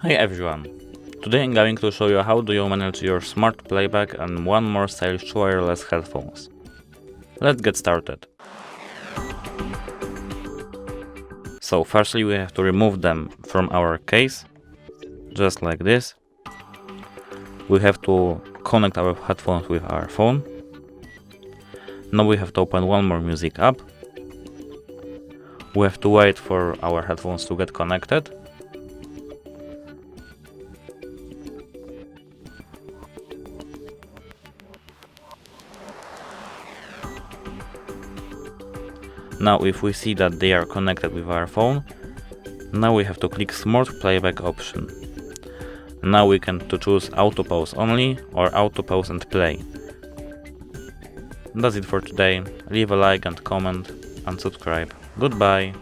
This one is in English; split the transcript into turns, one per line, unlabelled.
Hi everyone! Today I'm going to show you how do you manage your smart playback and one more stylish wireless headphones. Let's get started. So firstly we have to remove them from our case, just like this. We have to connect our headphones with our phone. Now we have to open one more music app. We have to wait for our headphones to get connected. Now if we see that they are connected with our phone, now we have to click Smart Playback option. Now we can choose Auto Pause only or Auto Pause and Play. That's it for today. Leave a like and comment and subscribe. Goodbye!